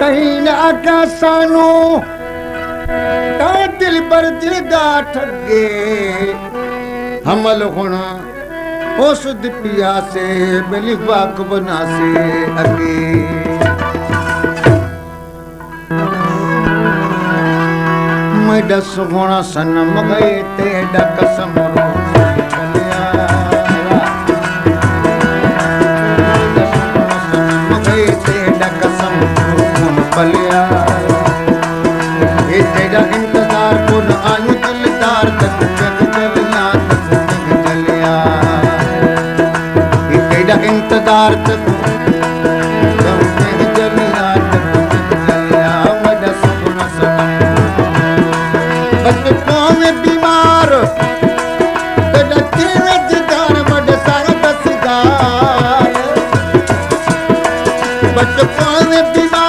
कहीं ना आका सानू ता दिल पर दिल दा ठगे हमल होना ओ सुध पिया से बलि वाक बना से अगे मैं दस होना सनम गए ते डक समरो पलिया ये तेरा इंतजार को न आयु दिलदार तक जग चलिया ये तेरा इंतजार तक जग चलिया मजा सुना बचपन में बीमार बचपन में बीमार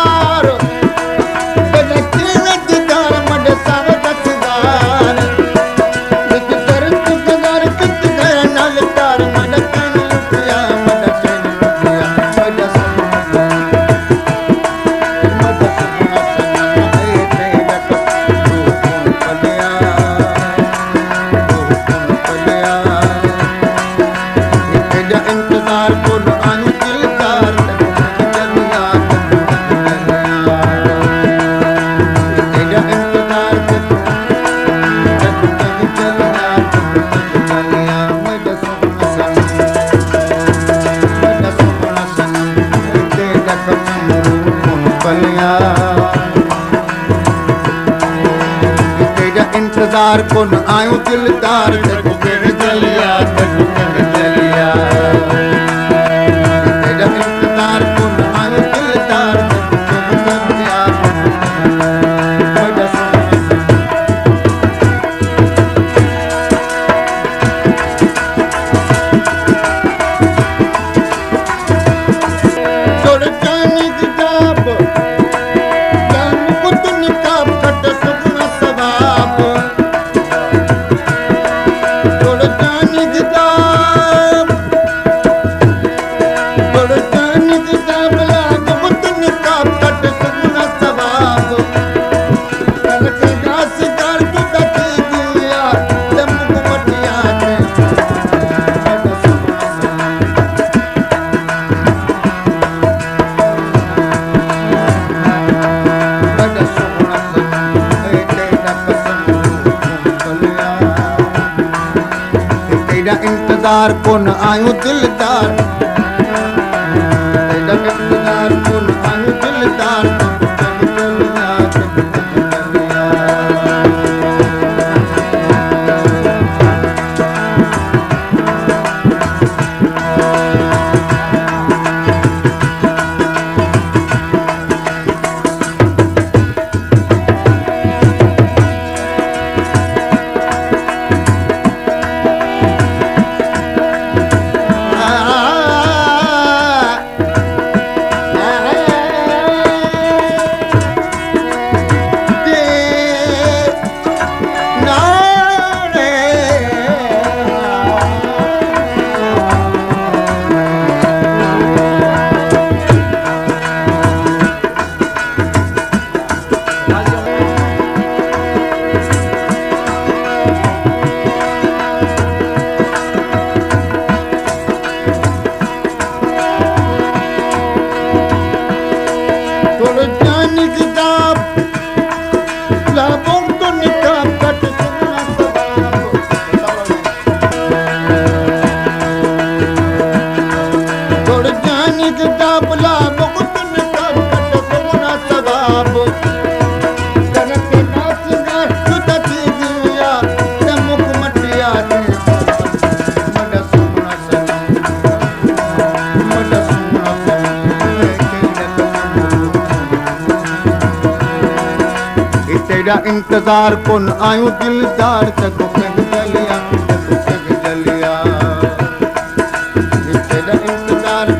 इंतजार को न आयो दिलदार तक चलिया चलिया तेरा इंतजार को न आयो दिलदार इंतजार को न आयो दिलदार इंतजार को न आयो दिलदार इंतजार को न आयो दिलदार तक चलिया चलिया तेरा इंतजार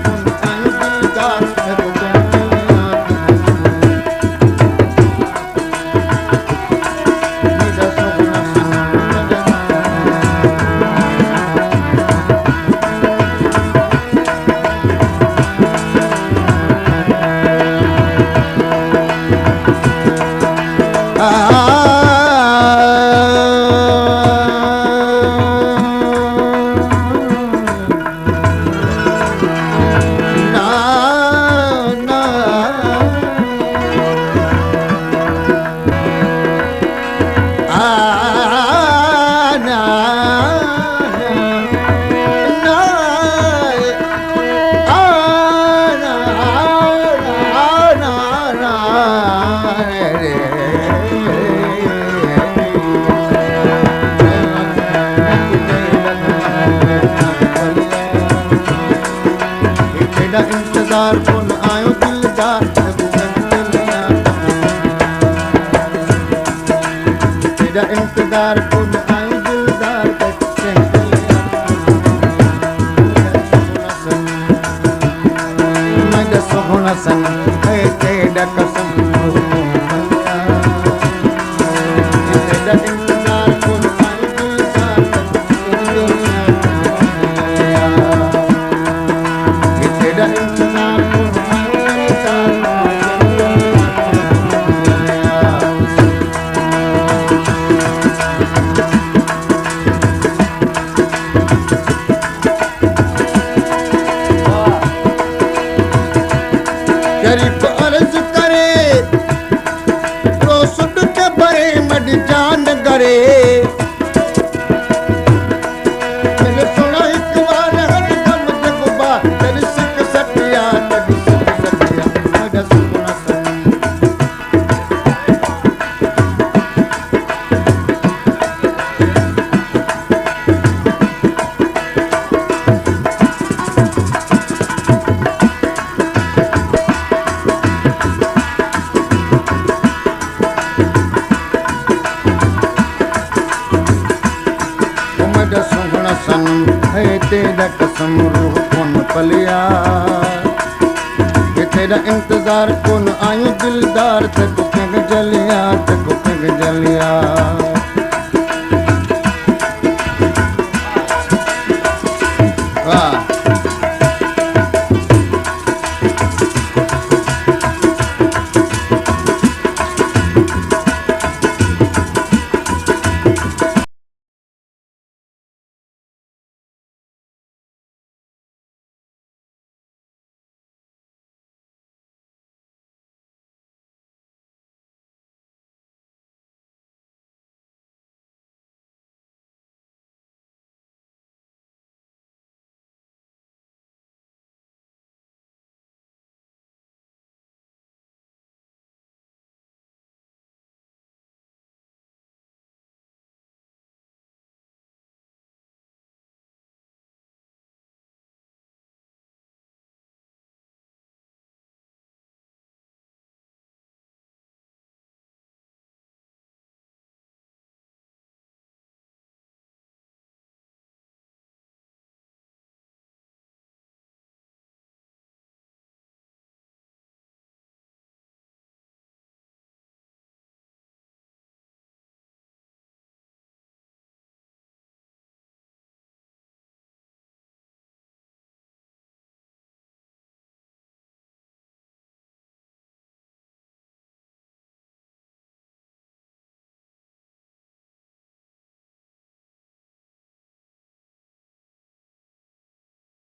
को न आयो दिलदार तक चलिया इंतजार कोन आयो दिलदार तेरा इंतजार कोन आयो दिलदार मैं सोहना सन है तेरा कसम तेरा इंतजार कोन आयो दिलदार तेरा इंतजार कोन आयो गरीब अर्ज करे तो सुन के बरे मड जान करे मेरे सुना एक बार हर दम जगबा तेरी सिक सटिया तेरी सिक सटिया मड सुना सन मेरा सोहना सनम है तेरा कसम रूह कौन पलिया कि तेरा इंतजार कौन आयो दिलदार ते को जलिया